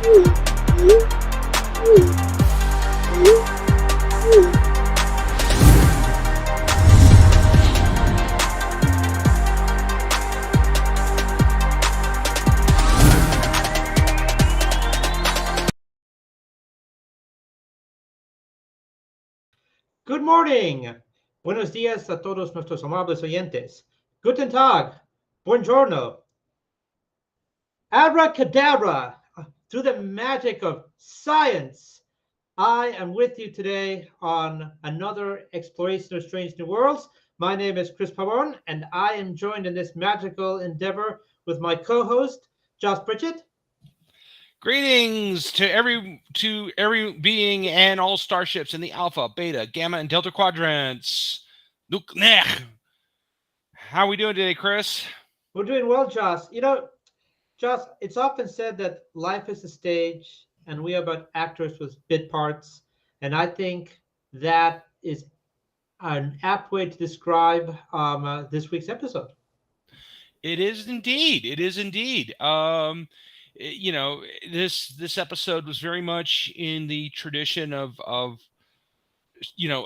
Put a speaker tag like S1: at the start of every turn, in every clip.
S1: Good morning. Buenos días a todos nuestros amables oyentes. Guten Tag. Buongiorno. Abracadabra. Through the magic of science, I am with you today on another exploration of strange new worlds. My name is Chris Pabon, and I am joined in this magical endeavor with my co-host, Josh Pritchett.
S2: Greetings to every being and all starships in the Alpha, Beta, Gamma, and Delta quadrants. How are we doing today, Chris?
S1: We're doing well, Josh. Josh, it's often said that life is a stage and we are but actors with bit parts. And I think that is an apt way to describe this week's episode.
S2: It is indeed. It is indeed. This episode was very much in the tradition of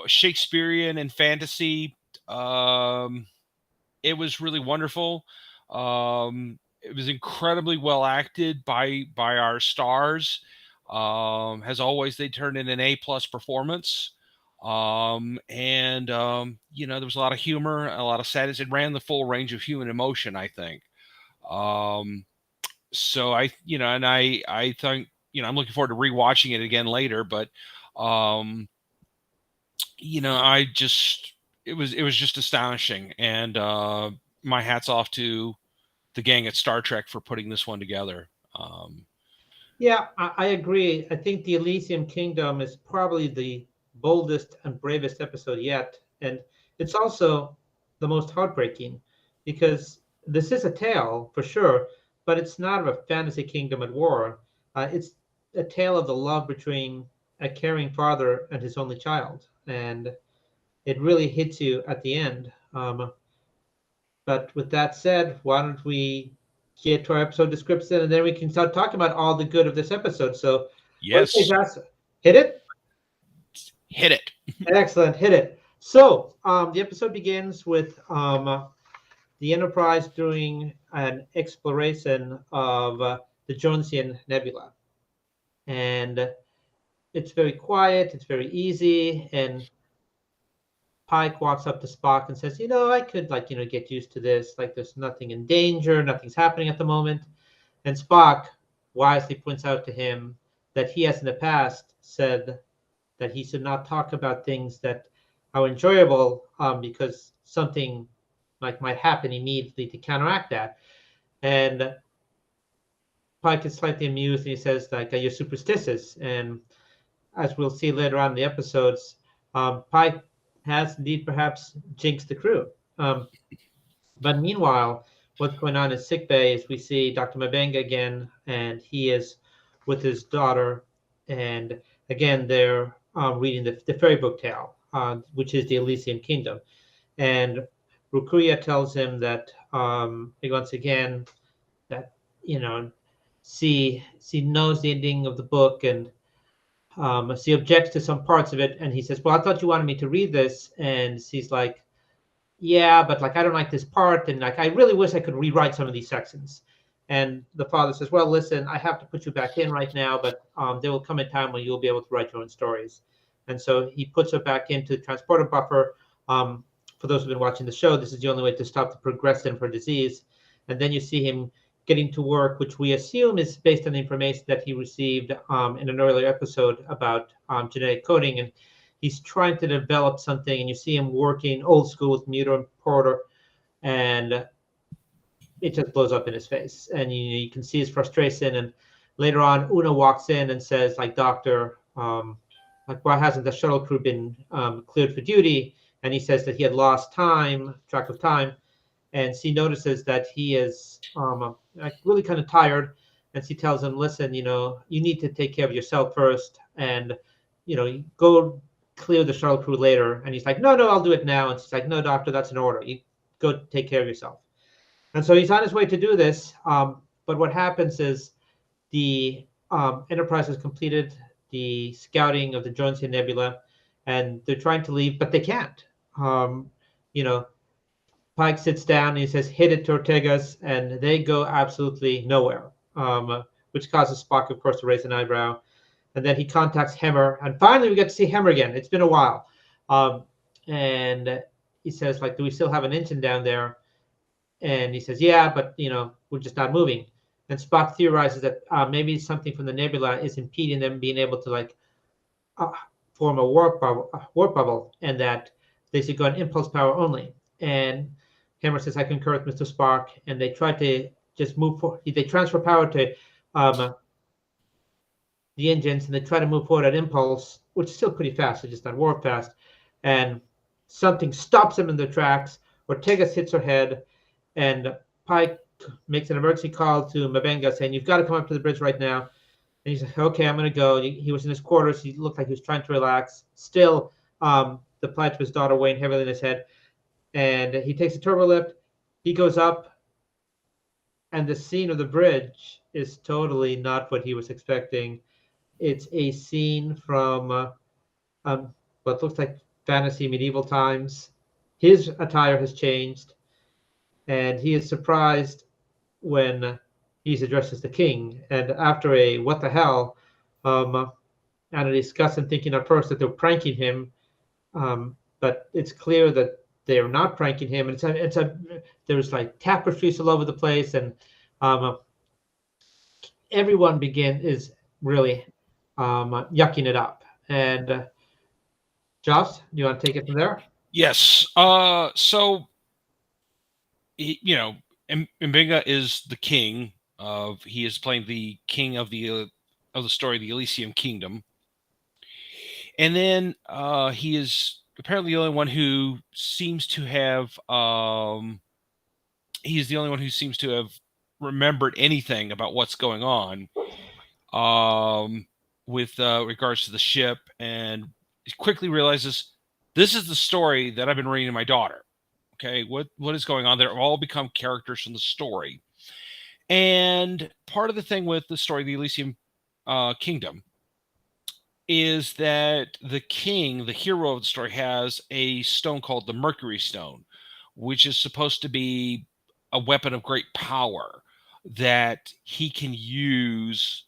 S2: Shakespearean and fantasy. It was really wonderful. It was incredibly well acted by our stars. As always, they turned in an A+ performance. There was a lot of humor, a lot of sadness. It ran the full range of human emotion, I think. So I think, I'm looking forward to rewatching it again later, but, it was just astonishing. And, my hat's off to the gang at Star Trek for putting this one together.
S1: Yeah, I agree. I think the Elysium Kingdom is probably the boldest and bravest episode yet. And it's also the most heartbreaking because this is a tale for sure, but it's not of a fantasy kingdom at war. It's a tale of the love between a caring father and his only child. And it really hits you at the end. But with that said, why don't we get to our episode description and then we can start talking about all the good of this episode. So,
S2: Yes.
S1: Okay, Josh, hit it?
S2: Hit it.
S1: Excellent, hit it. So, the episode begins with the Enterprise doing an exploration of the Jonesian Nebula. And it's very quiet, it's very easy, and Pike walks up to Spock and says, I could get used to this. Like there's nothing in danger, nothing's happening at the moment. And Spock wisely points out to him that he has in the past said that he should not talk about things that are enjoyable because something might happen immediately to counteract that. And Pike is slightly amused and he says you're superstitious. And as we'll see later on in the episodes, Pike has indeed perhaps jinxed the crew. But meanwhile, what's going on in sickbay is we see Dr. Mabenga again, and he is with his daughter. And again, they're reading the fairy book tale, which is the Elysium Kingdom. And Rukuya tells him that once again that she knows the ending of the book, and she objects to some parts of it, and he says, well, I thought you wanted me to read this. And she's like, yeah, but I don't like this part, and I really wish I could rewrite some of these sections. And the father says, well, listen, I have to put you back in right now, but there will come a time when you'll be able to write your own stories. And so he puts her back into the transporter buffer. For those who've been watching the show, this is the only way to stop the progression of her disease. And then you see him getting to work, which we assume is based on the information that he received in an earlier episode about genetic coding. And he's trying to develop something, and you see him working old school with Muter and Porter, and it just blows up in his face. And you can see his frustration. And later on, Una walks in and says, doctor, why hasn't the shuttle crew been cleared for duty? And he says that he had lost track of time. And she notices that he is really kind of tired. And she tells him, listen, you need to take care of yourself first. And, go clear the shuttle crew later. And he's like, no, I'll do it now. And she's like, no, doctor, that's an order. You go take care of yourself. And so he's on his way to do this. But what happens is the Enterprise has completed the scouting of the Jonesian Nebula, and they're trying to leave, but they can't. You know, Pike sits down and he says, "Hit it to Ortegas," and they go absolutely nowhere, which causes Spock, of course, to raise an eyebrow. And then he contacts Hemmer, and finally we get to see Hemmer again. It's been a while. And he says, like, "Do we still have an engine down there?" And he says, "Yeah, but, we're just not moving." And Spock theorizes that maybe something from the nebula is impeding them being able to, like, uh, form a warp bubble, and that they should go on impulse power only. And Hammer says, "I concur with Mr. Spock," and they try to just move forward. They transfer power to the engines, and they try to move forward at impulse, which is still pretty fast. They're just not warp fast. And something stops them in their tracks. Ortegas hits her head, and Pike makes an emergency call to M'Benga saying, "You've got to come up to the bridge right now." And he said, "Okay, I'm going to go." He was in his quarters. He looked like he was trying to relax. Still, the plight of his daughter weighing heavily in his head. And he takes a turbo lift. He goes up, and the scene of the bridge is totally not what he was expecting. It's a scene from what looks like fantasy medieval times. His attire has changed, and he is surprised when he's addressed as the king. And after a "what the hell," and a discussion thinking at first that they're pranking him, but it's clear that they're not pranking him. And there's like tapestries all over the place, and everyone is really yucking it up. And Joss, do you want to take it from there?
S2: Yes. So, M'Benga is the king of. He is playing the king of the story, the Elysium Kingdom, and then he is apparently the only one who seems to have. He's the only one who seems to have remembered anything about what's going on with regards to the ship, and he quickly realizes this is the story that I've been reading to my daughter. Okay, what is going on? They're all become characters from the story, and part of the thing with the story, the Elysium Kingdom, is that the king, the hero of the story, has a stone called the Mercury Stone, which is supposed to be a weapon of great power that he can use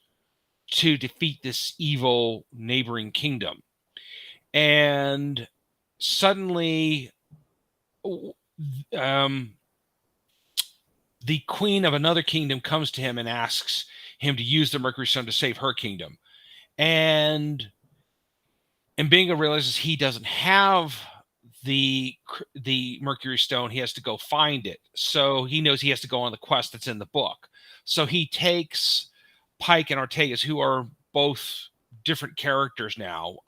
S2: to defeat this evil neighboring kingdom. And suddenly, the queen of another kingdom comes to him and asks him to use the Mercury Stone to save her kingdom. And M'Benga realizes he doesn't have the Mercury Stone. He has to go find it. So he knows he has to go on the quest that's in the book. So he takes Pike and Ortegas, who are both different characters now.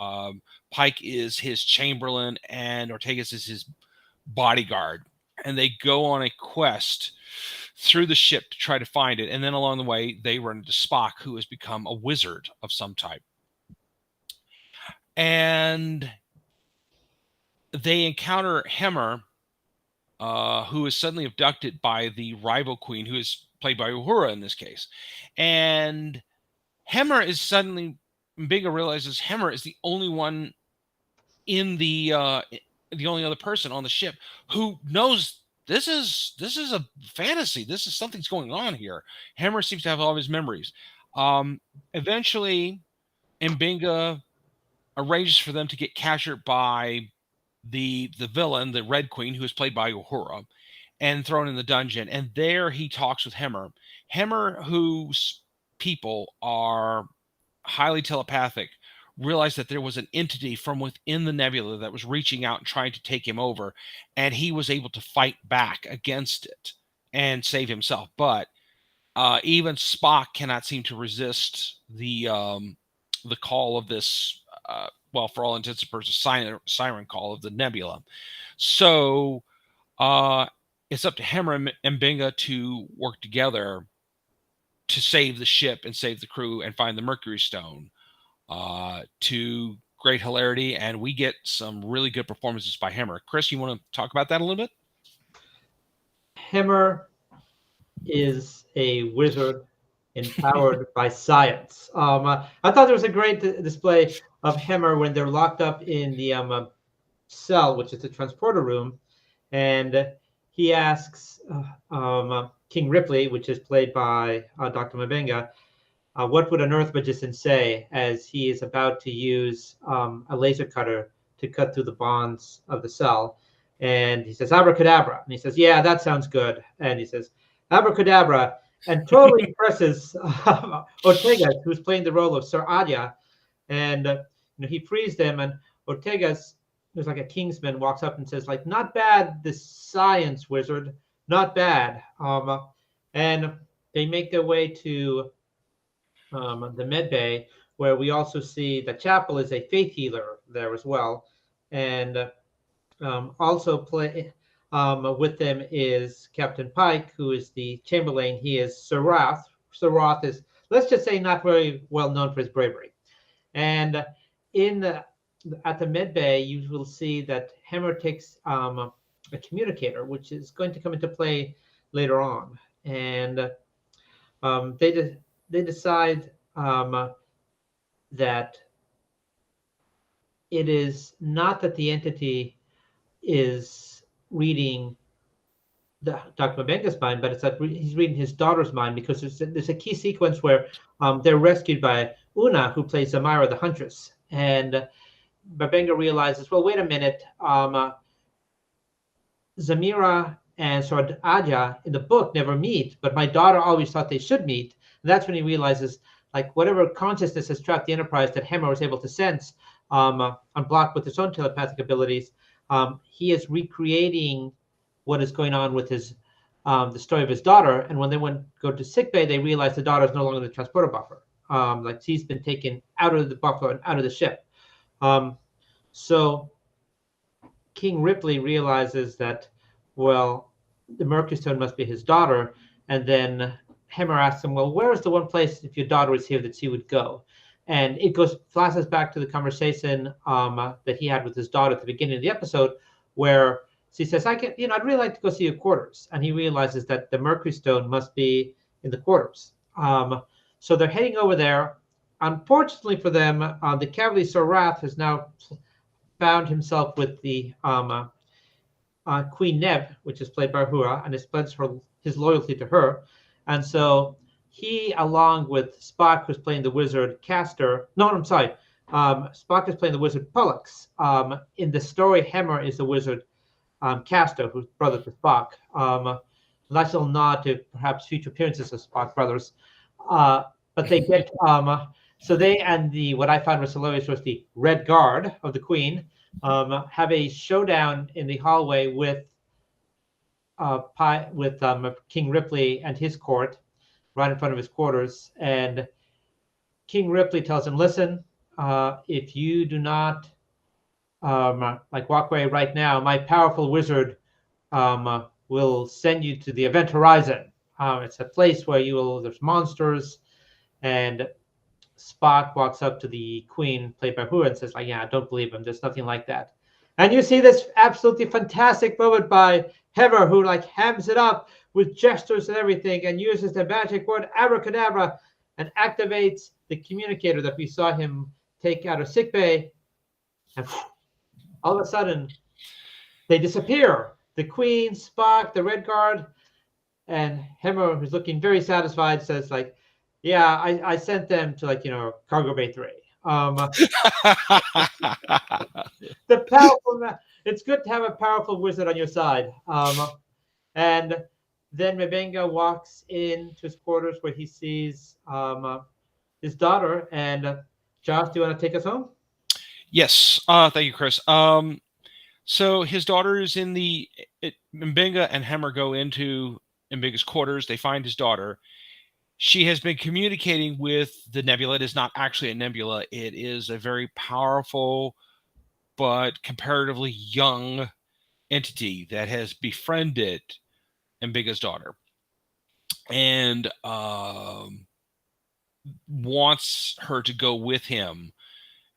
S2: Pike is his chamberlain, and Ortegas is his bodyguard. And they go on a quest through the ship to try to find it. And then along the way, they run into Spock, who has become a wizard of some type. And they encounter Hemmer, who is suddenly abducted by the rival queen, who is played by Uhura in this case. And Hemmer is suddenly, M'Benga realizes Hemmer is the only one in the only other person on the ship who knows this is a fantasy. This is something's going on here. Hemmer seems to have all of his memories. Eventually, M'Benga arranges for them to get captured by the villain, the Red Queen, who is played by Uhura, and thrown in the dungeon. And there he talks with Hemmer. Hemmer, whose people are highly telepathic, realized that there was an entity from within the nebula that was reaching out and trying to take him over, and he was able to fight back against it and save himself. But even Spock cannot seem to resist the call of this, well, for all intents and purposes, siren call of the nebula. So it's up to Hemmer and M'Benga to work together to save the ship and save the crew and find the Mercury Stone, to great hilarity. And we get some really good performances by Hemmer. Chris, you want to talk about that a little bit?
S1: Hemmer is a wizard empowered by science. I thought there was a great display of Hemmer when they're locked up in the cell, which is the transporter room, and he asks King Ripley, which is played by Dr. Mabenga, what would an Earth magician say as he is about to use a laser cutter to cut through the bonds of the cell? And he says, abracadabra. And he says, yeah, that sounds good. And he says, abracadabra, and totally impresses Ortega, who's playing the role of Sir Adia. And he frees them, and Ortega's, there's like a Kingsman, walks up and says, like, not bad, this science wizard, not bad. And they make their way to the med bay, where we also see the chapel is a faith healer there as well. And also play with them is Captain Pike, who is the Chamberlain. He is Sir Roth. Sir Roth is, let's just say, not very well known for his bravery. And at the med bay, you will see that Hemmer takes a communicator, which is going to come into play later on. And they decide that it is not that the entity is reading Dr. Mabenga's mind, but it's that he's reading his daughter's mind, because there's a key sequence where they're rescued by Una, who plays Zamira the Huntress. And Mabenga realizes, well, wait a minute, Zamira and Sir Adia in the book never meet, but my daughter always thought they should meet. And that's when he realizes, like, whatever consciousness has trapped the Enterprise that Hemmer was able to sense, unblocked with his own telepathic abilities, he is recreating what is going on with his the story of his daughter. And when they go to sickbay, they realize the daughter is no longer the transporter buffer. Like, she's been taken out of the buffer and out of the ship. So King Ripley realizes that, well, the Mercury Stone must be his daughter. And then Hemmer asks him, well, where is the one place, if your daughter was here, that she would go? And it flashes back to the conversation that he had with his daughter at the beginning of the episode, where she says, I'd really like to go see your quarters. And he realizes that the Mercury Stone must be in the quarters. So they're heading over there. Unfortunately for them, the Cavalier Sir Wrath has now found himself with the Queen Neb, which is played by Uhura, and has pledged his loyalty to her. And so he, along with Spock, who's playing the wizard Castor. No, I'm sorry. Spock is playing the wizard Pollux. In the story, Hemmer is the wizard Castor, who's brother to Spock. Nice little nod to perhaps future appearances of Spock brothers. But they get so they and what I found was hilarious was the Red Guard of the Queen have a showdown in the hallway with King Ripley and his court, right in front of his quarters. And King Ripley tells him, listen, if you do not walk away right now, my powerful wizard will send you to the Event Horizon. It's a place where there's monsters. And Spock walks up to the Queen, played by Uhura, and says, like, yeah, don't believe him. There's nothing like that. And you see this absolutely fantastic moment by Hemmer, who hams it up with gestures and everything, and uses the magic word abracadabra and activates the communicator that we saw him take out of sickbay. And all of a sudden, they disappear. The Queen, Spock, the Red Guard, and Hemmer, who's looking very satisfied, says, yeah, I sent them to Cargo Bay 3. The powerful, it's good to have a powerful wizard on your side. And then Mabenga walks into his quarters where he sees his daughter. And Josh, do you want to take us home?
S2: Yes. Thank you, Chris. So his daughter is in Mbenga and Hemmer go into Mbenga's quarters. They find his daughter. She has been communicating with the nebula. It is not actually a nebula. It is a very powerful but comparatively young entity that has befriended Mbenga's daughter and wants her to go with him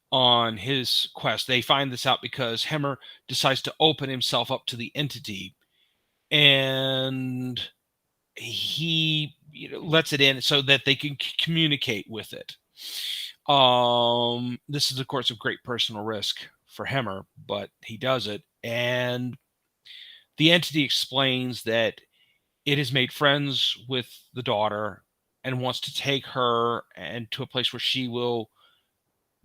S2: on his quest. They find this out because Hemmer decides to open himself up to the entity, and he lets it in so that they can communicate with it. This is, of course, a great personal risk for Hemmer, but he does it. And the entity explains that it has made friends with the daughter and wants to take her and to a place where she will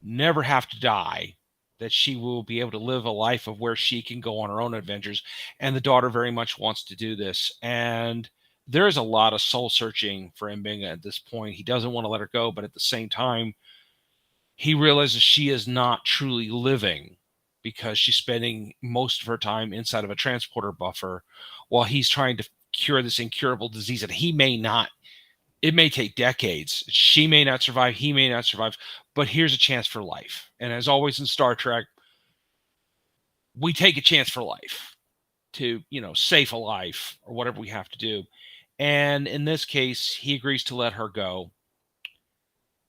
S2: never have to die, that she will be able to live a life of where she can go on her own adventures. And the daughter very much wants to do this. And there is a lot of soul searching for Mbenga at this point. He doesn't want to let her go, but at the same time, he realizes she is not truly living because she's spending most of her time inside of a transporter buffer while he's trying to cure this incurable disease that he may not. It may take decades. She may not survive. He may not survive. But here's a chance for life. And as always in Star Trek, we take a chance for life to, save a life or whatever we have to do. And in this case, he agrees to let her go.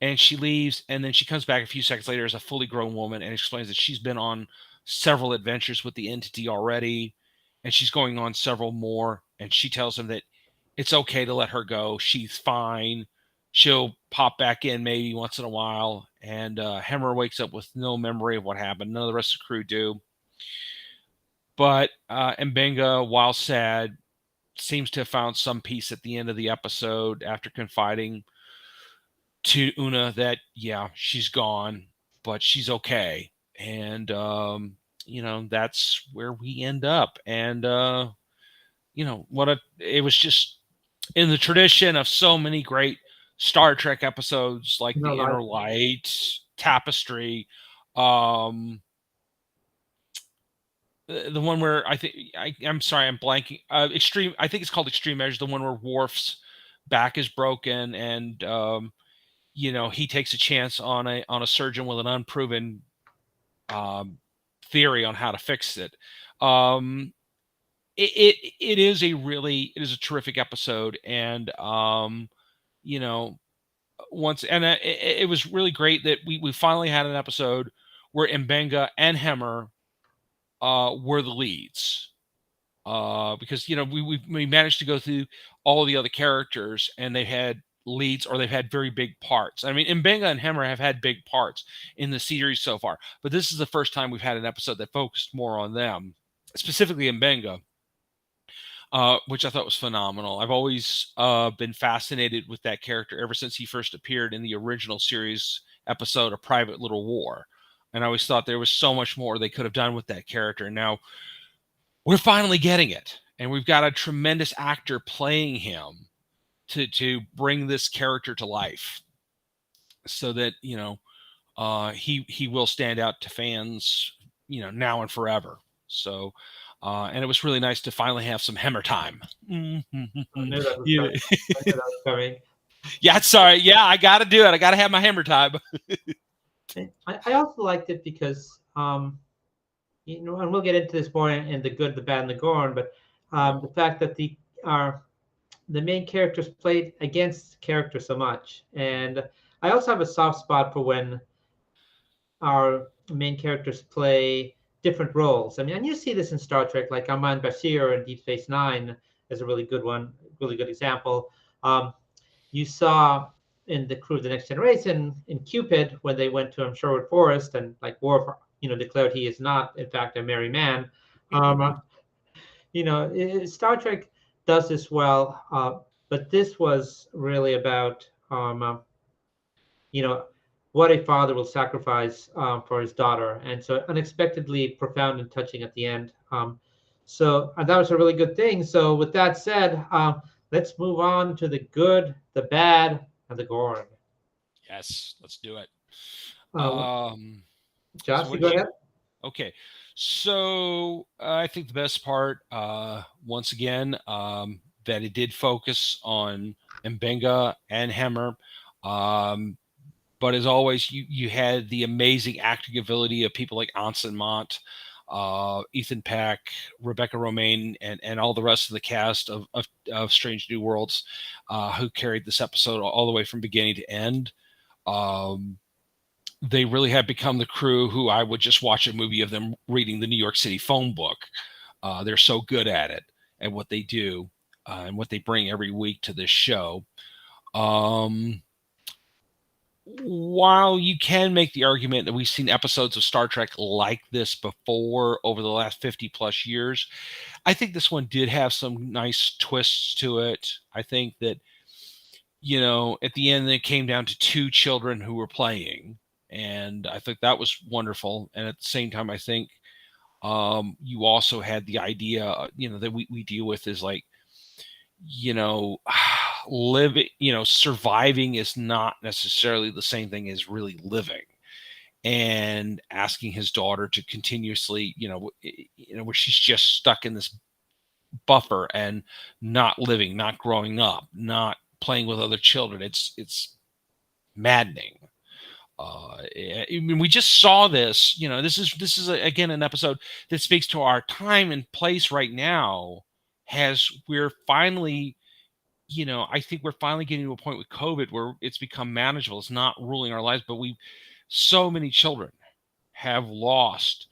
S2: And she leaves, and then she comes back a few seconds later as a fully grown woman and explains that she's been on several adventures with the entity already, and she's going on several more. And she tells him that it's okay to let her go. She's fine. She'll pop back in maybe once in a while. And Hemmer wakes up with no memory of what happened. None of the rest of the crew do. But Mbenga, while sad, seems to have found some peace at the end of the episode after confiding to Una that, yeah, she's gone, but she's okay. And, that's where we end up. And, it was just in the tradition of so many great Star Trek episodes like The Inner Light, Tapestry, the one where I'm sorry, I'm blanking. Extreme. I think it's called Extreme Measures. The one where Worf's back is broken, and he takes a chance on a surgeon with an unproven theory on how to fix it. It is a terrific episode, and it was really great that we finally had an episode where Mbenga and Hemmer were the leads, because we managed to go through all the other characters and they had leads or they've had very big parts. I mean, Mbenga and Hemmer have had big parts in the series so far, but this is the first time we've had an episode that focused more on them, specifically Mbenga, which I thought was phenomenal. I've always been fascinated with that character ever since he first appeared in the original series episode, A Private Little War. And I always thought there was so much more they could have done with that character. And now we're finally getting it. And we've got a tremendous actor playing him to bring this character to life so that, he will stand out to fans, now and forever. So, and it was really nice to finally have some Hemmer time.
S1: I knew that was coming.
S2: Yeah, sorry. Yeah, I got to do it. I got to have my Hemmer time.
S1: I also liked it because, and we'll get into this more in The Good, the Bad, and the Gorn, but the fact that the main characters played against characters so much. And I also have a soft spot for when our main characters play different roles. I mean, and you see this in Star Trek, like Armand Bashir in Deep Space Nine is a really good one, really good example. You saw in the crew of the Next Generation in Cupid when they went to Sherwood Forest and like Worf, declared he is not, in fact, a merry man. Star Trek does this well, but this was really about, what a father will sacrifice for his daughter, and so unexpectedly profound and touching at the end. So that was a really good thing. So with that said, let's move on to The Good, the Bad, and the Gorn.
S2: Yes, let's do it.
S1: Josh, you go ahead.
S2: Okay, so I think the best part, once again, that it did focus on Mbenga and Hemmer. But as always, you had the amazing acting ability of people like Anson Mont, Ethan Peck, Rebecca Romaine, and all the rest of the cast of Strange New Worlds, who carried this episode all the way from beginning to end. They really have become the crew who I would just watch a movie of them reading the New York City phone book. They're so good at it and what they do and what they bring every week to this show. Um, while you can make the argument that we've seen episodes of Star Trek like this before over the last 50 plus years, I think this one did have some nice twists to it. I think that, at the end, it came down to two children who were playing. And I think that was wonderful. And at the same time, I think you also had the idea, that we deal with is like, living, surviving is not necessarily the same thing as really living. And asking his daughter to continuously, where she's just stuck in this buffer and not living, not growing up, not playing with other children. It's maddening. I mean, we just saw this. This is again an episode that speaks to our time and place right now. As we're finally, I think we're finally getting to a point with COVID where it's become manageable. It's not ruling our lives, but so many children have lost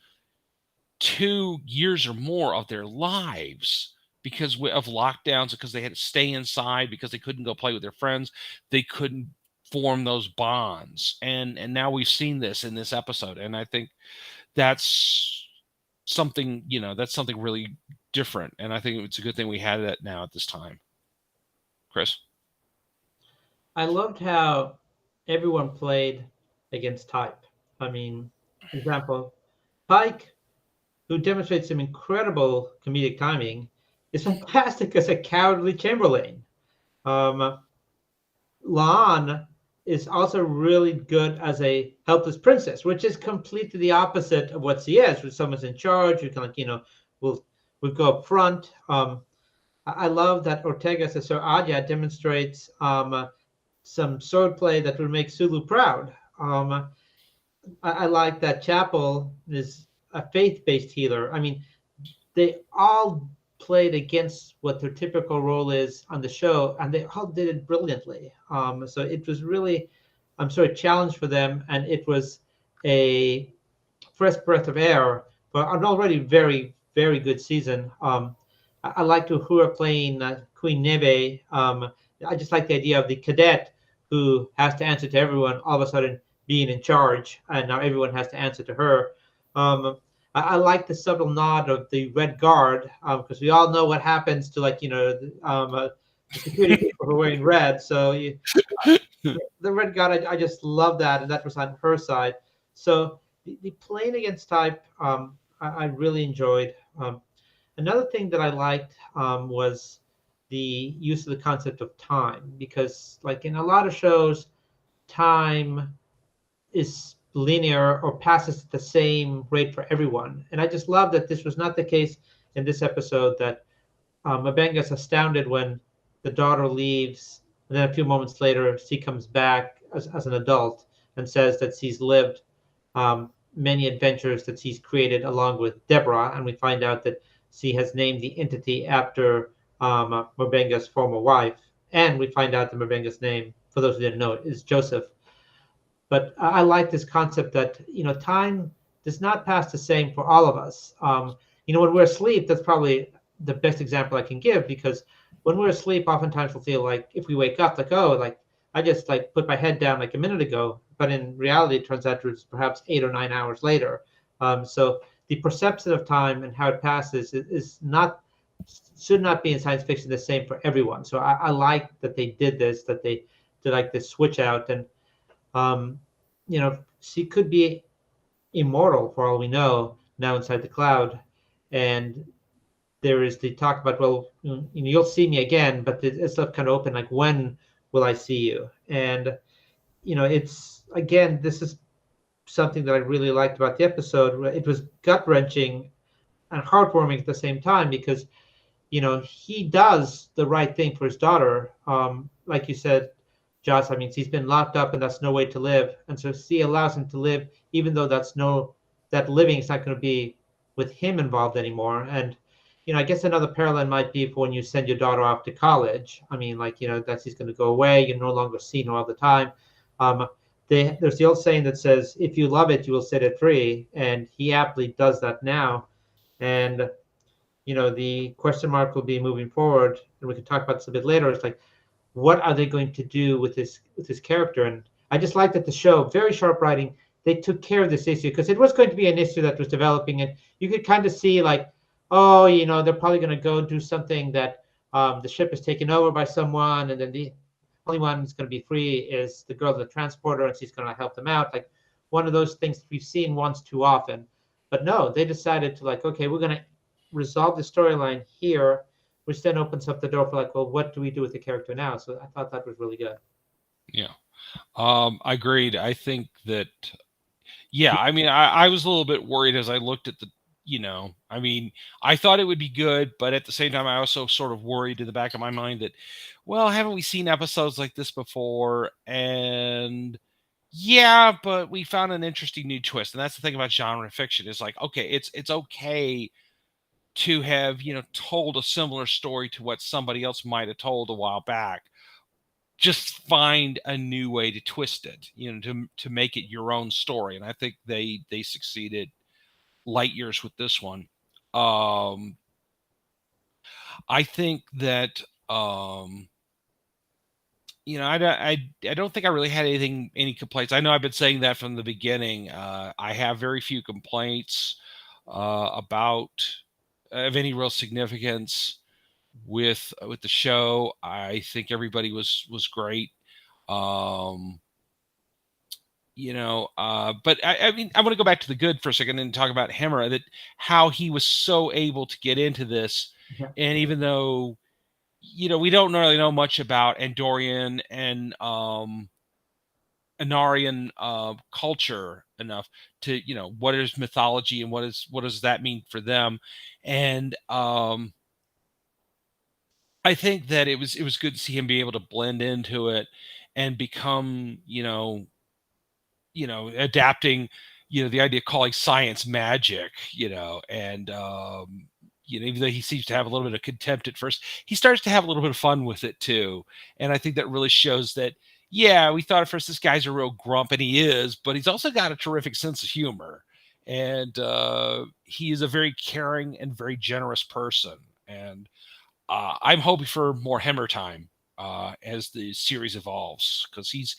S2: 2 years or more of their lives because of lockdowns, because they had to stay inside, because they couldn't go play with their friends, they couldn't form those bonds, and now we've seen this in this episode, and I think that's something really different, and I think it's a good thing we had that now at this time. Chris?
S1: I loved how everyone played against type. I mean, for example, Pike, who demonstrates some incredible comedic timing, is fantastic as a cowardly Chamberlain. La'an is also really good as a helpless princess, which is completely the opposite of what she is, when someone's in charge, who can, will go up front. I love that Ortega as Sir Adja demonstrates some swordplay that would make Sulu proud. I like that Chapel is a faith-based healer. I mean, they all played against what their typical role is on the show, and they all did it brilliantly. So it was really, I'm sorry, a challenge for them, and it was a fresh breath of air for an already very, very good season. I like Uhura playing Queen Neve. I just like the idea of the cadet who has to answer to everyone, all of a sudden being in charge, and now everyone has to answer to her. I like the subtle nod of the Red Guard, because we all know what happens to the security people who are wearing red. So the Red Guard, I just love that, and that was on her side. So the playing against type, I really enjoyed. Another thing that I liked was the use of the concept of time, because like in a lot of shows, time is linear or passes at the same rate for everyone. And I just love that this was not the case in this episode, that Mabenga's astounded when the daughter leaves, and then a few moments later, she comes back as an adult and says that she's lived many adventures that she's created along with Deborah, and we find out that she has named the entity after Mabenga's former wife, and we find out that Mabenga's name, for those who didn't know it, is Joseph. But I like this concept that time does not pass the same for all of us. When we're asleep, that's probably the best example I can give, because when we're asleep, oftentimes we'll feel like if we wake up, like, oh, like I just like put my head down like a minute ago, but in reality, it turns out it's perhaps 8 or 9 hours later. So the perception of time and how it passes should not be in science fiction the same for everyone. So I like that they did this, that they did like this switch out, and she could be immortal for all we know now inside the cloud. And there is the talk about, well, you'll see me again, but it's left kind of open, like, when will I see you? And it's, again, this is something that I really liked about the episode. It was gut-wrenching and heartwarming at the same time, because he does the right thing for his daughter. Like you said, Josh, I mean, she's been locked up and that's no way to live. And so she allows him to live, even though that living is not going to be with him involved anymore. And, I guess another parallel might be for when you send your daughter off to college. I mean, like, that she's going to go away. You're no longer seeing her all the time. There's the old saying that says, if you love it, you will set it free. And he aptly does that now. And, the question mark will be moving forward, and we can talk about this a bit later. It's like, what are they going to do with this character? And I just like that the show, very sharp writing, they took care of this issue because it was going to be an issue that was developing, and you could kind of see like, oh, they're probably going to go do something that the ship is taken over by someone, and then the only one who's going to be free is the girl in the transporter, and she's going to help them out. Like one of those things that we've seen once too often. But no, they decided to like, okay, we're going to resolve the storyline here, which then opens up the door for like, well, what do we do with the character now? So I thought that was really good.
S2: Yeah. Agreed. I think that, yeah, I mean, I was a little bit worried as I looked at the, I mean, I thought it would be good, but at the same time, I also sort of worried in the back of my mind that, well, haven't we seen episodes like this before? And yeah, but we found an interesting new twist. And that's the thing about genre fiction is like, okay, it's okay to have, told a similar story to what somebody else might have told a while back. Just find a new way to twist it, to make it your own story. And I think they succeeded light years with this one. I think that I don't think I really had any complaints. I know I've been saying that from the beginning. I have very few complaints about of any real significance with the show. I think everybody was great. But I mean, I want to go back to the good for a second and talk about Hemera, that how he was so able to get into this.
S1: Yeah.
S2: And even though, we don't really know much about Andorian and Anarian culture enough to, what is mythology and what does that mean for them. And I think that it was good to see him be able to blend into it and become, adapting, the idea of calling science magic, and even though he seems to have a little bit of contempt at first, he starts to have a little bit of fun with it too. And I think that really shows that, yeah, we thought at first this guy's a real grump, and he is, but he's also got a terrific sense of humor. And he is a very caring and very generous person. And I'm hoping for more Hemmer time as the series evolves, because he's,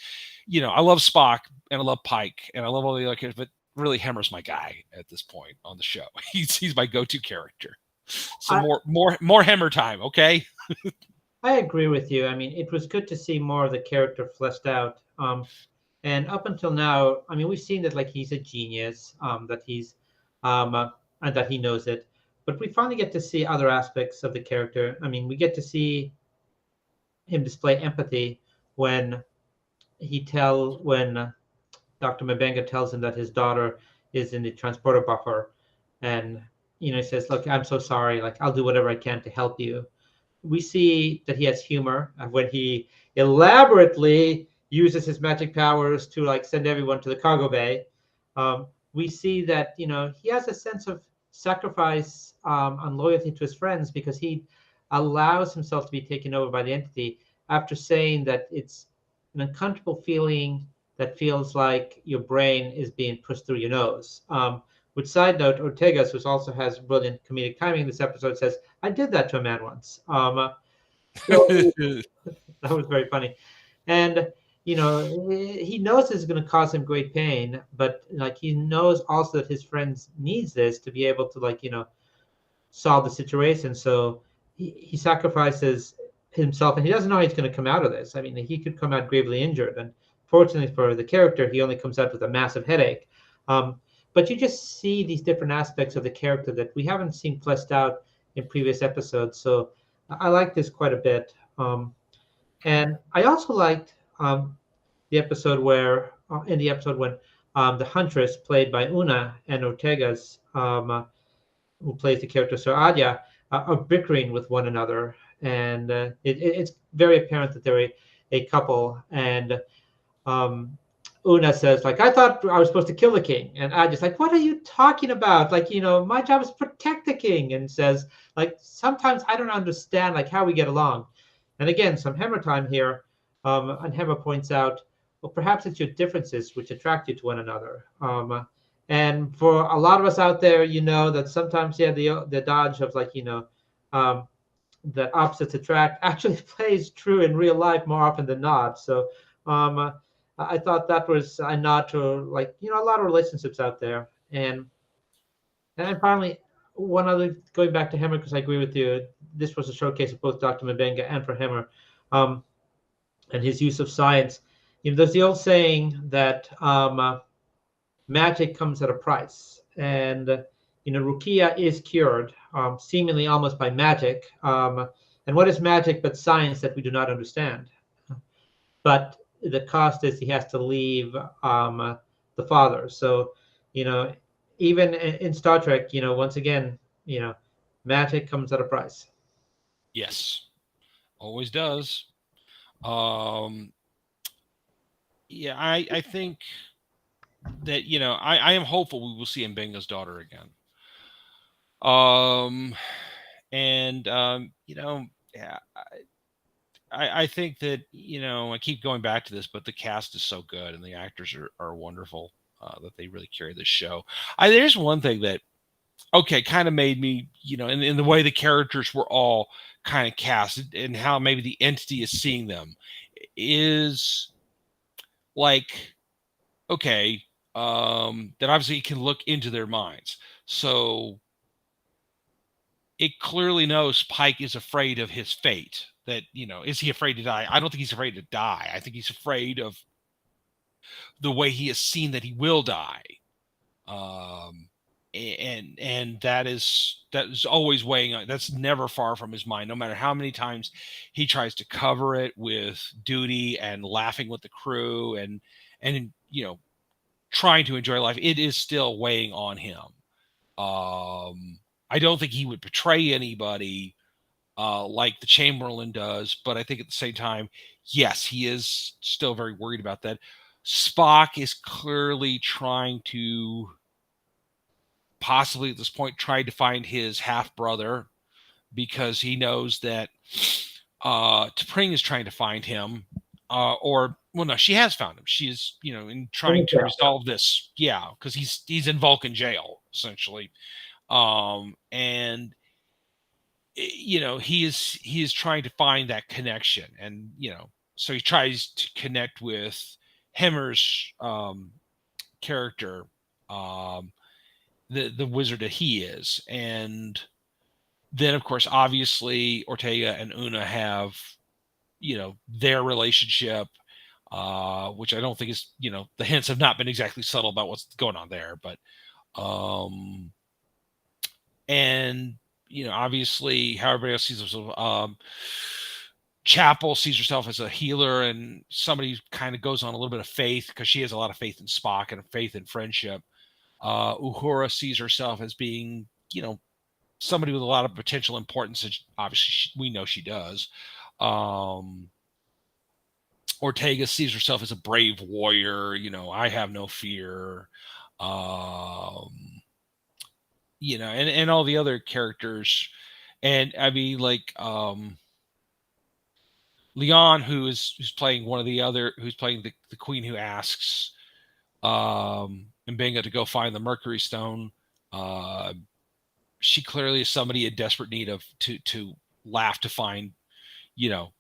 S2: I love Spock and I love Pike and I love all the other characters, but really Hemmer's my guy at this point on the show. He's my go-to character. So
S1: I,
S2: more Hemmer time, okay?
S1: I agree with you. I mean, it was good to see more of the character fleshed out. And up until now, I mean, we've seen that like he's a genius, that he's, and that he knows it. But we finally get to see other aspects of the character. I mean, we get to see him display empathy when when Dr. Mabenga tells him that his daughter is in the transporter buffer, and he says, "Look, I'm so sorry. Like, I'll do whatever I can to help you." We see that he has humor when he elaborately uses his magic powers to like send everyone to the cargo bay. We see that he has a sense of sacrifice and loyalty to his friends because he allows himself to be taken over by the entity after saying that it's an uncomfortable feeling that feels like your brain is being pushed through your nose. Which side note, Ortegas, who also has brilliant comedic timing in this episode, says, "I did that to a man once." So that was very funny, and he knows this is going to cause him great pain, but like he knows also that his friends needs this to be able to like solve the situation. So he sacrifices himself, and he doesn't know how he's going to come out of this. I mean, he could come out gravely injured, and fortunately for the character, he only comes out with a massive headache. But you just see these different aspects of the character that we haven't seen fleshed out in previous episodes. So I like this quite a bit. And I also liked the episode in the episode when the Huntress, played by Una, and Ortegas, who plays the character Sir Adya, are bickering with one another. And it's very apparent that they're a couple. And Una says, like, "I thought I was supposed to kill the king." And Adya's like, "What are you talking about? Like, my job is to protect the king." And says, like, "Sometimes I don't understand, like, how we get along." And again, some Hemmer time here. And Hemmer points out, well, perhaps it's your differences which attract you to one another. And for a lot of us out there, that sometimes, yeah, the dodge of like, um, that opposites attract actually plays true in real life more often than not. So I thought that was a nod to, like, a lot of relationships out there. And finally, one other, going back to Hemmer, because I agree with you, this was a showcase of both Dr. Mabenga and for Hemmer, and his use of science. There's the old saying that magic comes at a price, and Rukia is cured, seemingly almost by magic. And what is magic but science that we do not understand? But the cost is he has to leave the father. So, even in Star Trek, once again, magic comes at a price.
S2: Yes, always does. Yeah, I think that I am hopeful we will see Mbenga's daughter again. And yeah, I think that I keep going back to this, but the cast is so good and the actors are wonderful, that they really carry this show. There's one thing that kind of made me, in the way the characters were all kind of cast and how maybe the entity is seeing them is like, okay, that obviously it can look into their minds. So it clearly knows Pike is afraid of his fate. That, is he afraid to die? I don't think he's afraid to die. I think he's afraid of the way he has seen that he will die. And that is always weighing on. That's never far from his mind, no matter how many times he tries to cover it with duty and laughing with the crew and trying to enjoy life. It is still weighing on him. I don't think he would betray anybody like the Chamberlain does, but I think at the same time, yes, he is still very worried about that. Spock is clearly trying to, possibly at this point, try to find his half brother, because he knows that T'Pring is trying to find him, no, she has found him. She is, in trying to resolve this, because he's in Vulcan jail essentially, and he is trying to find that connection, and so he tries to connect with Hemmer's character, the wizard that he is. And then, of course, obviously Ortega and Una have their relationship, which I don't think is, the hints have not been exactly subtle about what's going on there, but and obviously how everybody else sees themselves, Chapel sees herself as a healer and somebody who kind of goes on a little bit of faith, because she has a lot of faith in Spock and faith in friendship. Uhura sees herself as being, somebody with a lot of potential importance, and obviously we know she does. Ortega sees herself as a brave warrior. I have no fear. And all the other characters. And I mean, like, Leon, who's playing who's playing the Queen who asks Mbenga to go find the Mercury Stone. She clearly is somebody in desperate need of to laugh, to find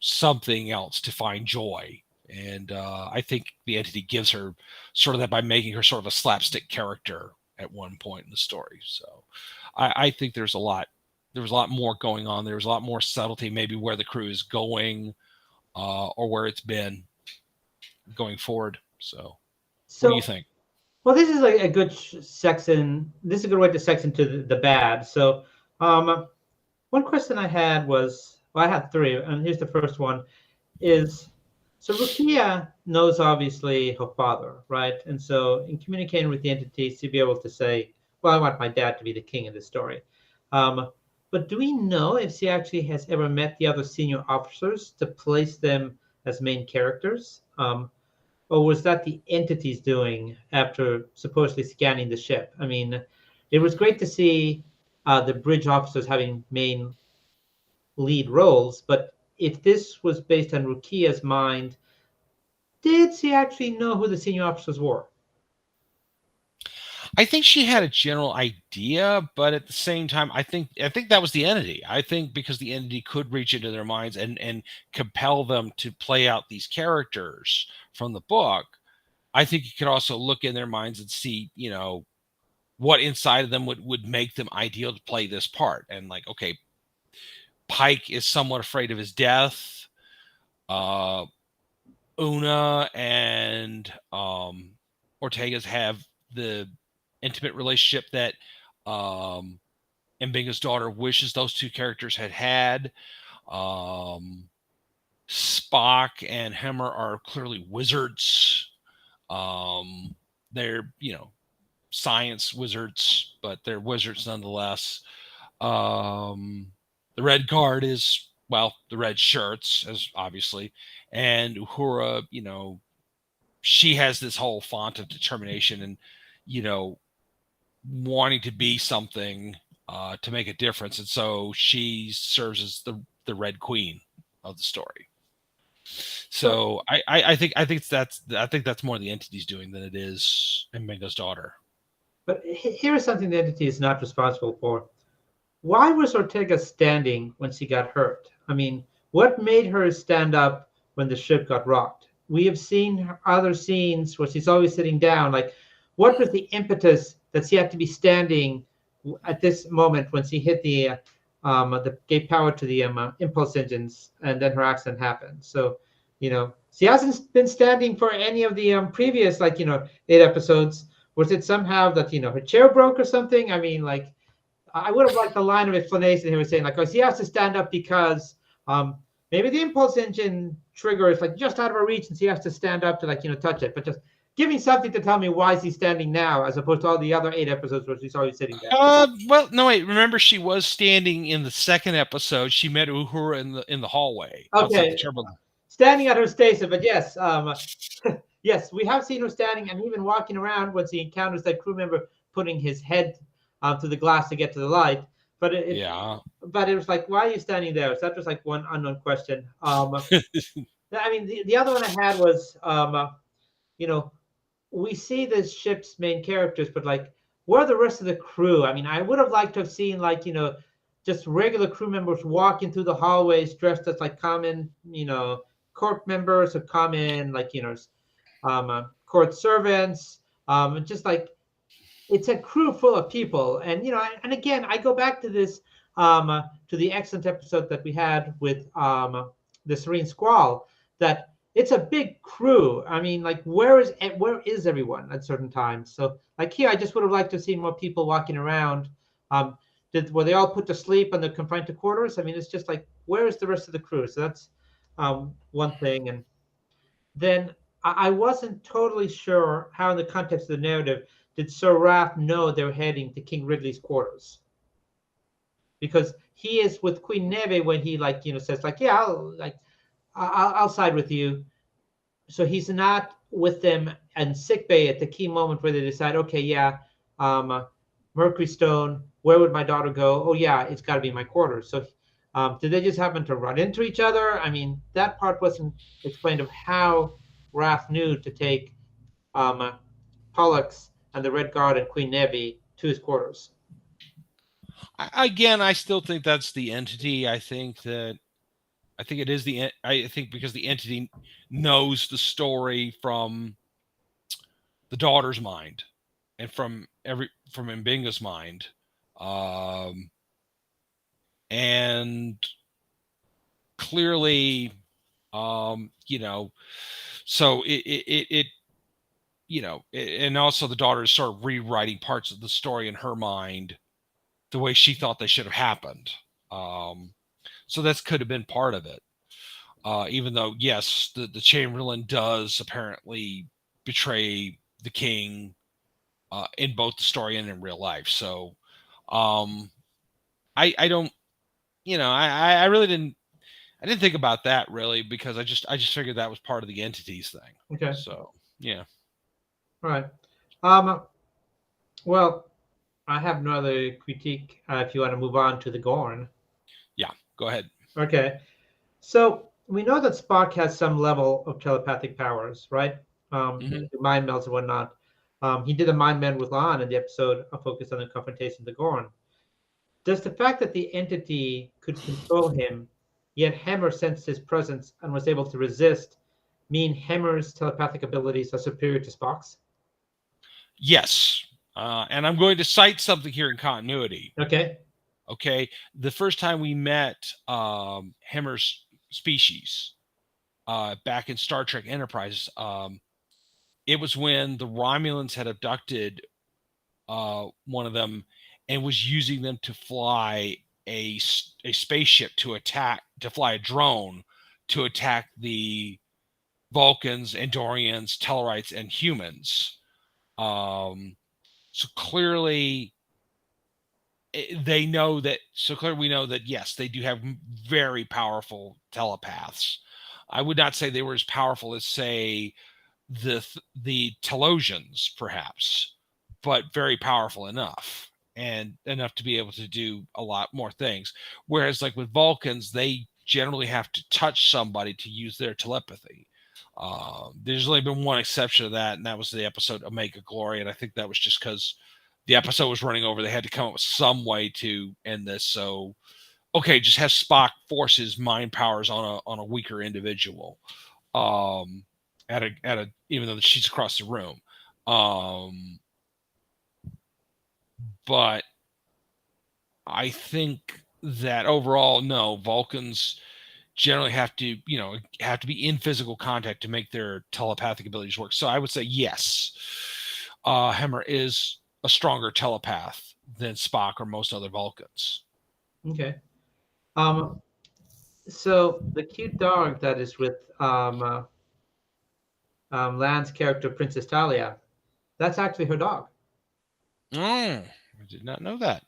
S2: something else, to find joy. And I think the entity gives her sort of that by making her sort of a slapstick character at one point in the story. So I think there was a lot more going on. There was a lot more subtlety, maybe where the crew is going, or where it's been going forward. So what do you think?
S1: Well, this is a good section. This is a good way to section to the bad. So one question I had was, well, I had three, and here's the first one is, so Rukia knows obviously her father, right? And so in communicating with the entities, to be able to say, well, I want my dad to be the king in this story. But do we know if she actually has ever met the other senior officers to place them as main characters? Or was that the entities doing after supposedly scanning the ship? I mean, it was great to see the bridge officers having main lead roles, but if this was based on Rukia's mind, did she actually know who the senior officers were?
S2: I think she had a general idea, but at the same time, I think that was the entity. I think because the entity could reach into their minds and compel them to play out these characters from the book. I think you could also look in their minds and see, what inside of them would make them ideal to play this part. And like, okay, Pike is somewhat afraid of his death. Uh, Una and Ortega's have the intimate relationship that um, Mbinga's daughter wishes those two characters had had. Um, Spock and Hemmer are clearly wizards. They're, science wizards, but they're wizards nonetheless. The Red Guard is, well, the red shirts, as obviously, and Uhura, she has this whole font of determination and, you know, wanting to be something to make a difference, and so she serves as the Red Queen of the story.
S1: So,
S2: So I think that's more the entity's doing than it is Mbenga's daughter.
S1: but here is something the entity is not responsible for. Why was Ortega standing when she got hurt? I mean, what made her stand up when the ship got rocked? We have seen other scenes where she's always sitting down. Like, what was the impetus that she had to be standing at this moment when she hit the gave power to the impulse engines, and then her accident happened? So, she hasn't been standing for any of the previous, like, 8 episodes. Was it somehow that her chair broke or something? I mean, like, I would have liked a line of explanation. He was saying, like, oh, he has to stand up because maybe the impulse engine trigger is like just out of her reach, and she has to stand up to, like, touch it. But just giving something to tell me why she's standing now, as opposed to all the other 8 episodes where she's always sitting down.
S2: Well, no, wait. Remember, she was standing in the second episode. She met Uhura in the hallway outside the
S1: Okay,
S2: turbo.
S1: standing at her station, but yes, yes, we have seen her standing and even walking around when she encounters that crew member putting his head to the glass to get to the light. But
S2: Yeah.
S1: but it was like, why are you standing there? So that was like one unknown question. I mean, the other one I had was, you know, we see the ship's main characters, but like, where are the rest of the crew? I mean, I would have liked to have seen, like, just regular crew members walking through the hallways dressed as like common, court members or common, like, court servants. Just like, it's a crew full of people, and again, I go back to this, to the excellent episode that we had with the Serene Squall, that it's a big crew. I mean, like, where is everyone at certain times? So, like, here, I just would have liked to see more people walking around. um were they all put to sleep and they're confined to quarters? I mean, it's just like, where is the rest of the crew? So that's one thing. And then I wasn't totally sure how, in the context of the narrative, did Sir Ralph know they were heading to King Ridley's quarters, because he is with Queen Neve when he, like, says, like, yeah, I'll side with you. So he's not with them in sickbay at the key moment where they decide, okay, yeah, um, Mercury Stone, where would my daughter go? Oh yeah, it's got to be my quarters. So did they just happen to run into each other? I mean, that part wasn't explained of how Wrath knew to take Pollux and the Red Guard and Queen Neve to his quarters.
S2: Again, I still think that's the entity. I think it is I think because the entity knows the story from the daughter's mind and from Mbinga's mind, um, and clearly, you know, so and also the daughter is sort of rewriting parts of the story in her mind the way she thought they should have happened. So that could have been part of it. Even though, yes, the Chamberlain does apparently betray the king in both the story and in real life. So um, I don't, I really didn't think about that really, because I just figured that was part of the entities thing.
S1: Okay.
S2: So yeah.
S1: All right. Well, I have no other critique. If you want to move on to the Gorn.
S2: Yeah, go ahead.
S1: Okay. So we know that Spock has some level of telepathic powers, right?
S2: Hmm.
S1: Mind melds and whatnot. He did a mind bend with Lan in the episode focused on the confrontation of the Gorn. Does the fact that the entity could control him, yet Hammer sensed his presence and was able to resist, mean Hammer's telepathic abilities are superior to Spock's?
S2: Yes. And I'm going to cite something here in continuity.
S1: Okay.
S2: Okay. The first time we met Hammer's species back in Star Trek Enterprise, it was when the Romulans had abducted one of them and was using them to fly a spaceship to fly a drone to attack the Vulcans, Andorians, Tellarites, and humans. So clearly they know that. So clearly we know that, yes, they do have very powerful telepaths. I would not say they were as powerful as, say, the Telosians, perhaps, but very powerful enough, and enough to be able to do a lot more things. Whereas, like with Vulcans, they generally have to touch somebody to use their telepathy. There's only been one exception to that, and that was the episode Omega Glory, and I think that was just because the episode was running over. They had to come up with some way to end this. So, okay, just have Spock force his mind powers on a weaker individual. At a even though she's across the room. But I think that overall, no, Vulcans generally have to be in physical contact to make their telepathic abilities work. So I would say yes, Hemmer is a stronger telepath than Spock or most other Vulcans.
S1: Okay. So the cute dog that is with Lan's character, Princess Talia, that's actually her dog.
S2: I did not know that.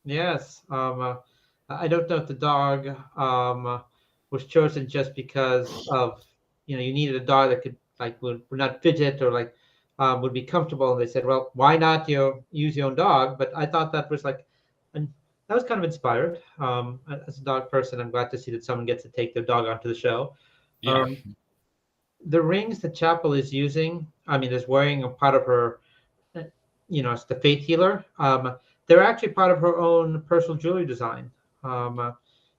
S1: Yes. I don't know if the dog was chosen just because of, you needed a dog that could, like, would not fidget or, like, would be comfortable. And they said, well, why not use your own dog? But I thought that was like, and that was kind of inspired. As a dog person, I'm glad to see that someone gets to take their dog onto the show.
S2: Yeah.
S1: The rings that Chapel is using, I mean, is wearing a part of her, it's the Faith Healer. They're actually part of her own personal jewelry design.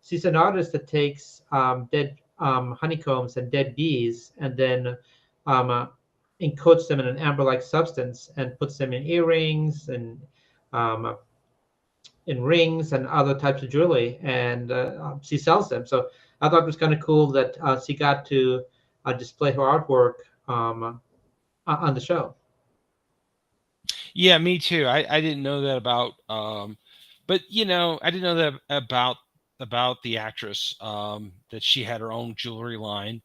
S1: She's an artist that takes dead honeycombs and dead bees and then encoats them in an amber-like substance and puts them in earrings and in rings and other types of jewelry, and she sells them. So I thought it was kind of cool that she got to display her artwork on the show.
S2: Yeah, me too. I didn't know that about, but I didn't know that about the actress, that she had her own jewelry line.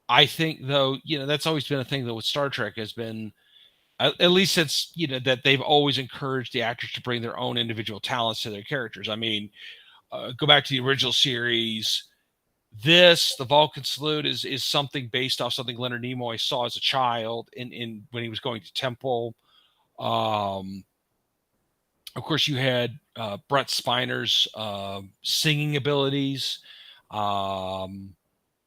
S2: I think, though, that's always been a thing, though, with Star Trek has been, at least since, that they've always encouraged the actors to bring their own individual talents to their characters. I mean, go back to the original series. The Vulcan salute is something based off something Leonard Nimoy saw as a child in when he was going to Temple. Of course, you had Brent Spiner's singing abilities, and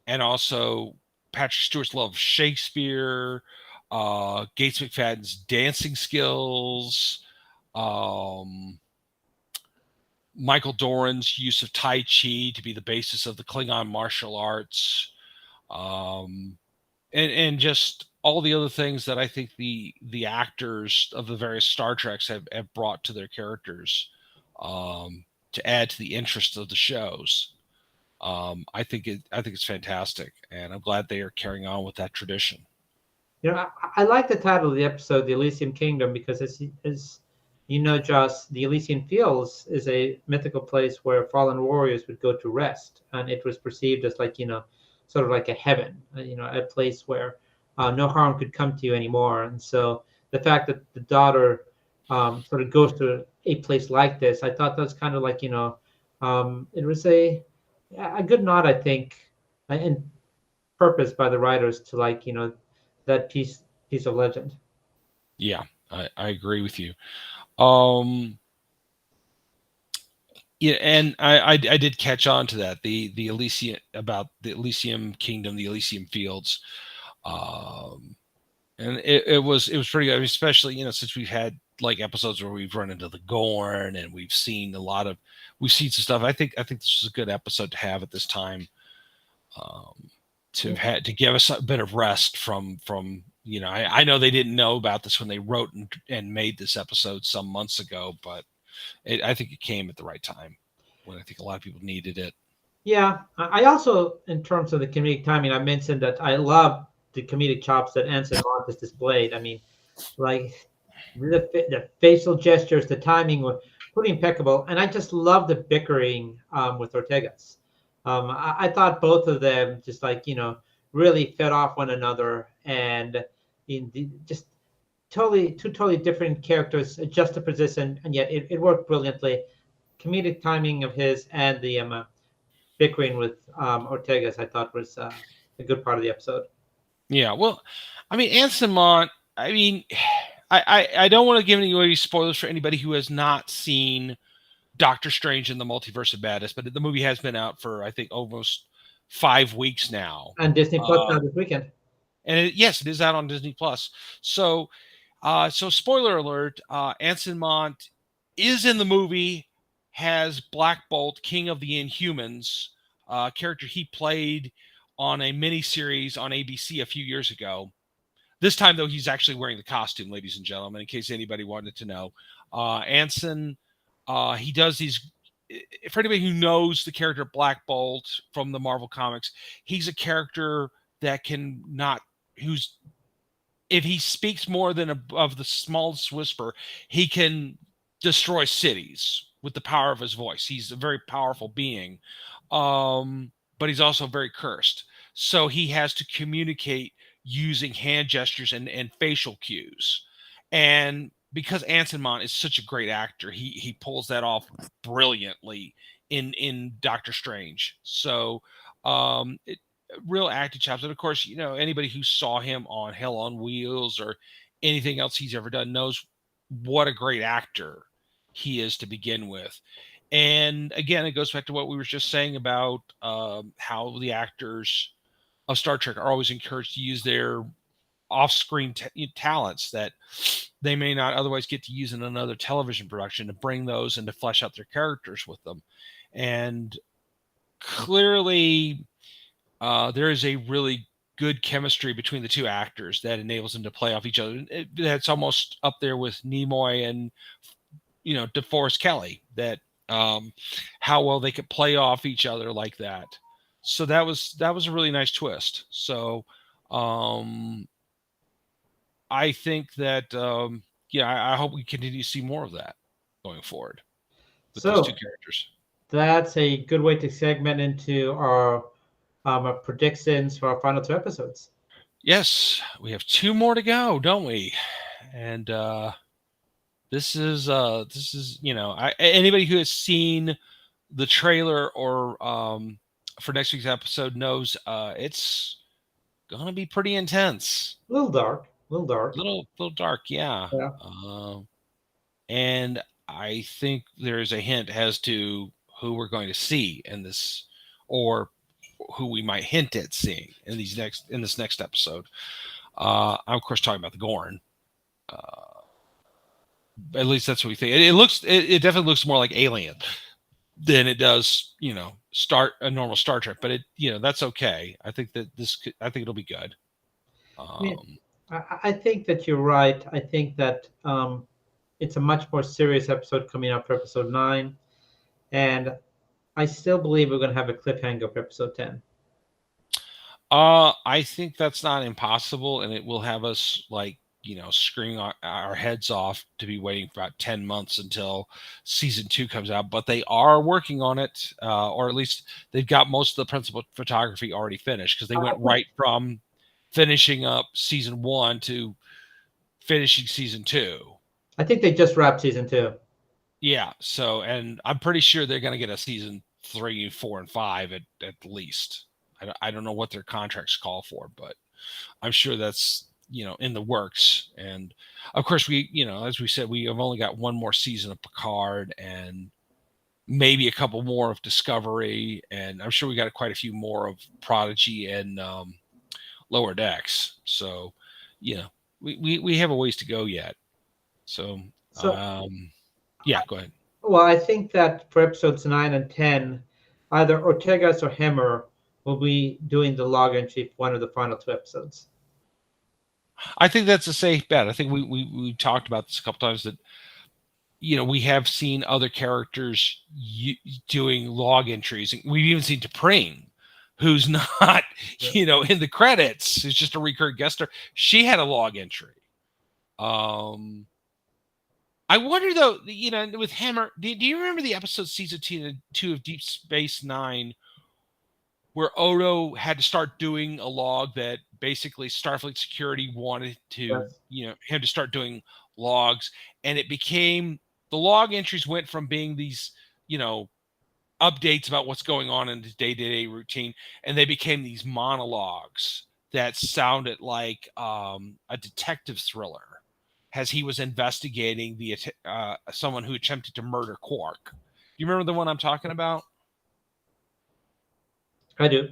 S2: also Patrick Stewart's love of Shakespeare, Gates McFadden's dancing skills, Michael Doran's use of Tai Chi to be the basis of the Klingon martial arts, and just all the other things that I think the actors of the various Star Treks have brought to their characters, to add to the interest of the shows. I think it's fantastic, and I'm glad they are carrying on with that tradition.
S1: I like the title of the episode, "The Elysium Kingdom," because as Joss, the Elysian Fields is a mythical place where fallen warriors would go to rest, and it was perceived as like, sort of like a heaven, a place where no harm could come to you anymore. And so the fact that the daughter sort of goes to a place like this, I thought that was kind of like, it was a good nod, I think, and purpose by the writers to, like, that piece of legend.
S2: Yeah, I agree with you. Yeah, and I did catch on to that, the Elysium, about the Elysium Kingdom, the Elysium Fields, And it was pretty good, especially, since we've had like episodes where we've run into the Gorn and we've seen some stuff. I think this was a good episode to have at this time, to give us a bit of rest from I know they didn't know about this when they wrote and made this episode some months ago, but I think it came at the right time when I think a lot of people needed it.
S1: Yeah, I also, in terms of the comedic timing, I mentioned that I love the comedic chops that Anson Mount has displayed. I mean, like the facial gestures, the timing were pretty impeccable, and I just love the bickering with Ortegas. I thought both of them just really fed off one another, and just two totally different characters, juxtaposition, and yet it worked brilliantly. Comedic timing of his and the bickering with Ortegas, I thought was a good part of the episode.
S2: Yeah, well, I mean, Anson Mount, I mean, I don't want to give any spoilers for anybody who has not seen Doctor Strange in the Multiverse of Madness, but the movie has been out for, I think, almost 5 weeks now.
S1: And Disney Plus now this weekend.
S2: And yes, it is out on Disney Plus. So, spoiler alert: Anson Mount is in the movie, has Black Bolt, King of the Inhumans, character he played on a miniseries on ABC a few years ago. This time, though, he's actually wearing the costume, ladies and gentlemen, in case anybody wanted to know. Anson, he does these. For anybody who knows the character Black Bolt from the Marvel Comics, he's a character that can not, who's, if he speaks more than of the smallest whisper, he can destroy cities with the power of his voice. He's a very powerful being, but he's also very cursed. So he has to communicate using hand gestures and facial cues. And because Anson Mount is such a great actor, he pulls that off brilliantly in Doctor Strange. So real acting chops. And of course, anybody who saw him on Hell on Wheels or anything else he's ever done knows what a great actor he is to begin with. And again, it goes back to what we were just saying about how the actors of Star Trek are always encouraged to use their off-screen talents that they may not otherwise get to use in another television production, to bring those and to flesh out their characters with them. And clearly, there is a really good chemistry between the two actors that enables them to play off each other. That's almost up there with Nimoy and DeForest Kelly, that how well they could play off each other like that. So that was a really nice twist. So I think that I hope we continue to see more of that going forward with those two characters.
S1: That's a good way to segment into our predictions for our final 2 episodes.
S2: Yes, we have 2 more to go, don't we? And this is anybody who has seen the trailer or for next week's episode knows it's gonna be pretty intense.
S1: A little dark.
S2: Little dark, yeah. And I think there's a hint as to who we're going to see in this, or who we might hint at seeing in this next episode. I'm of course talking about the Gorn. At least that's what we think. It definitely looks more like Alien than it does, a normal Star Trek. But that's okay. I think that I think it'll be good.
S1: I think that you're right. I think that it's a much more serious episode coming up for episode 9, and I still believe we're going to have a cliffhanger for episode 10.
S2: I think that's not impossible, and it will have us screaming our heads off to be waiting for about 10 months until season 2 comes out. But they are working on it, or at least they've got most of the principal photography already finished, because they went right from finishing up season 1 to finishing season 2.
S1: I think they just wrapped season 2.
S2: Yeah. So, and I'm pretty sure they're going to get a season 3, 4, and 5 at least. I don't know what their contracts call for, but I'm sure that's, in the works. And of course, we, as we said, we have only got 1 more season of Picard and maybe a couple more of Discovery. And I'm sure we got quite a few more of Prodigy and Lower Decks. So, we have a ways to go yet. So
S1: So,
S2: yeah, go ahead.
S1: well, I think that for episodes 9 and 10, either Ortegas or Hemmer will be doing the log entry for one of the final two episodes.
S2: I think that's a safe bet. I think we talked about this a couple times that we have seen other characters doing log entries. We've even seen T'Pring, who's not in the credits. It's just a recurring guest star. She had a log entry. I wonder though, with Hammer, do you remember the episode season 2 of Deep Space Nine where Odo had to start doing a log that basically Starfleet security wanted to,
S1: Yes.
S2: him to start doing logs, and it became the log entries went from being these, updates about what's going on in the day-to-day routine, and they became these monologues that sounded like a detective thriller as he was investigating someone who attempted to murder Quark. You remember the one I'm talking about?
S1: I do.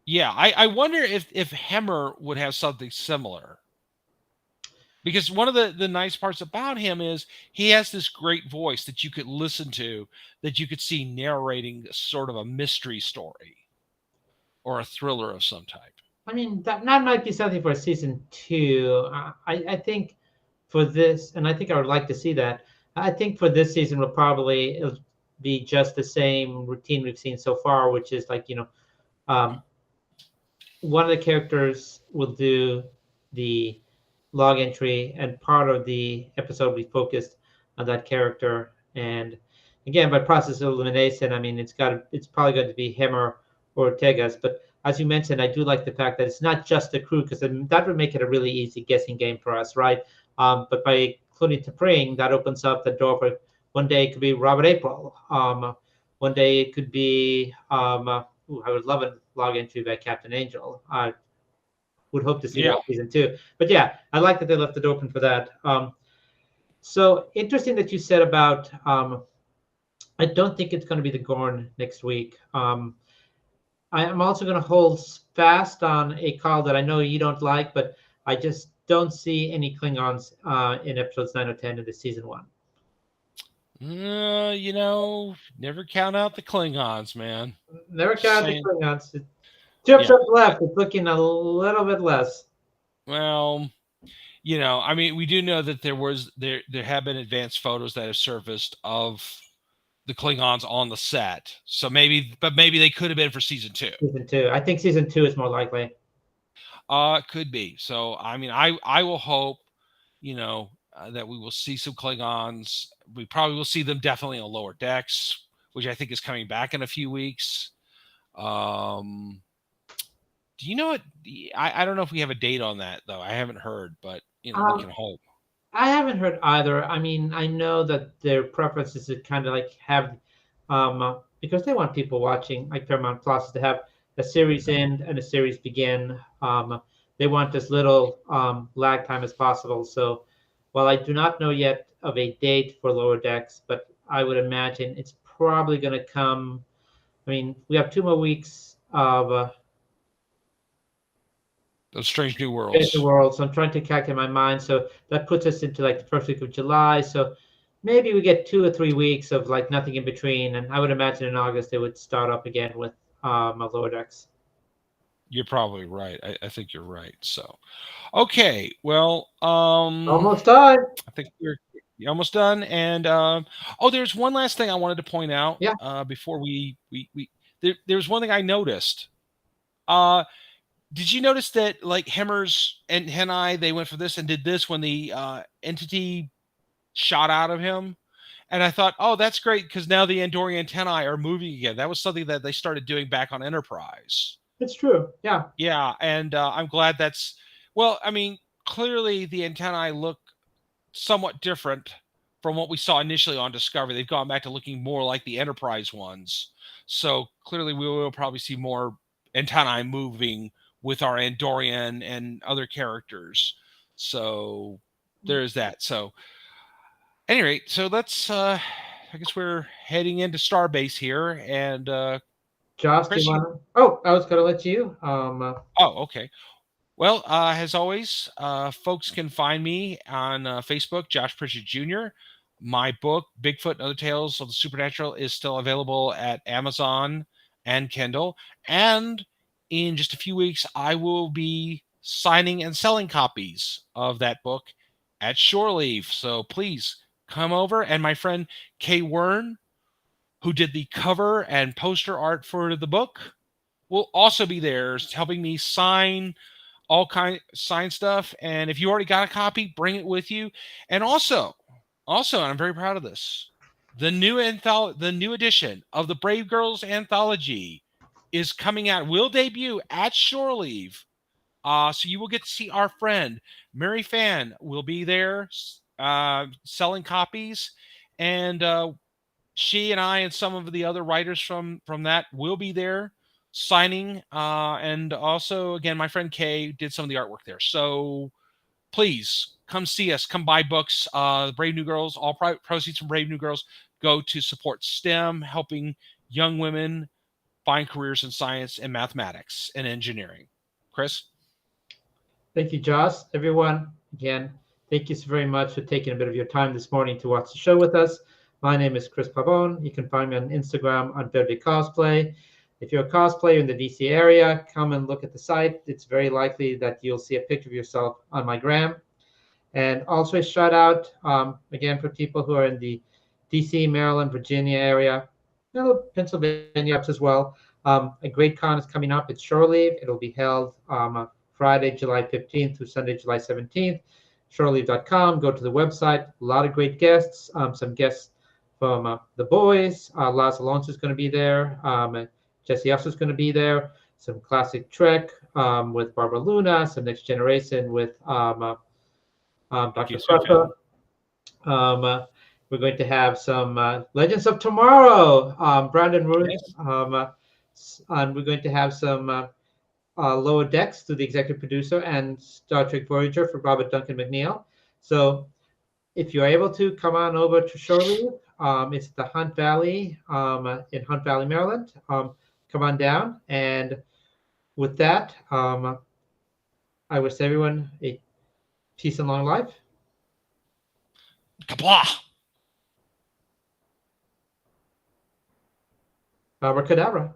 S2: Yeah, I wonder if Hemmer would have something similar. Because one of the nice parts about him is he has this great voice that you could listen to, that you could see narrating sort of a mystery story or a thriller of some type.
S1: I mean, that might be something for season 2. I think for this, and I think I would like to see that. I think for this season, it'll be just the same routine we've seen so far, which is like, um, one of the characters will do the log entry, and part of the episode will be focused on that character. And again, by process of elimination, I mean it's probably going to be him or Ortegas. But as you mentioned, I do like the fact that it's not just the crew, because that would make it a really easy guessing game for us, right? But by including T'Pring, that opens up the door for one day it could be Robert April. One day it could be I would love a log entry by Captain Angel. I would hope to see that season 2. But yeah, I like that they left it open for that. So interesting that you said about. I don't think it's going to be the Gorn next week. I am also going to hold fast on a call that I know you don't like, but I just don't see any Klingons in episodes 9 or 10 of the season 1.
S2: Never count out the Klingons, man.
S1: Never count the Klingons. 2 episodes left. It's looking a little bit less.
S2: Well, I mean, we do know that there have been advanced photos that have surfaced of the Klingons on the set. So maybe they could have been for season 2.
S1: Season 2. I think season 2 is more likely.
S2: Could be. So I mean, I will hope, that we will see some Klingons. We probably will see them definitely on lower decks, which I think is coming back in a few weeks. Do you know what? I don't know if we have a date on that though. I haven't heard, but we can hope.
S1: I haven't heard either. I mean, I know that their preference is to kind of like have, because they want people watching, like Paramount Plus, to have a series end and a series begin. They want as little lag time as possible. So, while I do not know yet of a date for Lower Decks, but I would imagine it's probably going to come. I mean, we have 2 more weeks of.
S2: Those Strange New Worlds.
S1: Strange New Worlds. So I'm trying to calculate my mind. So that puts us into like the first week of July. So maybe we get 2 or 3 weeks of like nothing in between. And I would imagine in August they would start up again with Lower Decks.
S2: You're probably right. I think you're right. So, okay. Well,
S1: almost done.
S2: I think we're almost done. And there's one last thing I wanted to point out.
S1: Yeah.
S2: Before there's one thing I noticed. Did you notice that like Hemmers and Henai, they went for this and did this when the entity shot out of him? And I thought, oh, that's great, because now the Andorian antennae are moving again. That was something that they started doing back on Enterprise.
S1: It's true. Yeah.
S2: Yeah. And I'm glad I mean, clearly the antennae look somewhat different from what we saw initially on Discovery. They've gone back to looking more like the Enterprise ones. So clearly we will probably see more antennae moving with our Andorian and other characters. So there's that. So at any rate, so let's I guess we're heading into Starbase here. And
S1: Josh,
S2: Chris,
S1: do you want to? Oh, I was going to let you.
S2: okay. Well, as always, folks can find me on Facebook, Josh Pritchett Jr. My book, Bigfoot and Other Tales of the Supernatural, is still available at Amazon and Kindle. And in just a few weeks, I will be signing and selling copies of that book at Shore Leave. So please come over. And my friend Kay Wern, who did the cover and poster art for the book, will also be there helping me sign all kind sign stuff. And if you already got a copy, bring it with you. And also, and I'm very proud of this, the new edition of the Brave Girls anthology is coming out, will debut at Shore Leave. So you will get to see our friend Mary Fan will be there selling copies, and she and I and some of the other writers from that will be there signing. And also, again, my friend Kay did some of the artwork there. So please come see us. Come buy books. Brave New Girls. All proceeds from Brave New Girls go to support STEM, helping young women find careers in science and mathematics and engineering. Chris?
S1: Thank you, Josh. Everyone, again, thank you so very much for taking a bit of your time this morning to watch the show with us. My name is Chris Pabon. You can find me on Instagram on Birthday Cosplay. If you're a cosplayer in the DC area, come and look at the site. It's very likely that you'll see a picture of yourself on my gram. And also a shout out, again, for people who are in the DC, Maryland, Virginia area, Pennsylvania as well. A great con is coming up. It's Shore Leave. It'll be held Friday, July 15th through Sunday, July 17th. Shoreleave.com. Go to the website. A lot of great guests. Some guests from the boys. Laz Alonso is going to be there. Jesse Uss is going to be there. Some classic Trek with Barbara Luna. Some Next Generation with Dr. Crusher. We're going to have some Legends of Tomorrow, Brandon Ruth. Yes. And we're going to have some Lower Decks to the executive producer and Star Trek Voyager for Robert Duncan McNeil. So if you're able to, come on over to Shore Leave. It's the Hunt Valley in Hunt Valley, Maryland. Come on down. And with that, I wish everyone a peace and long life.
S2: Kablah!
S1: Abracadabra.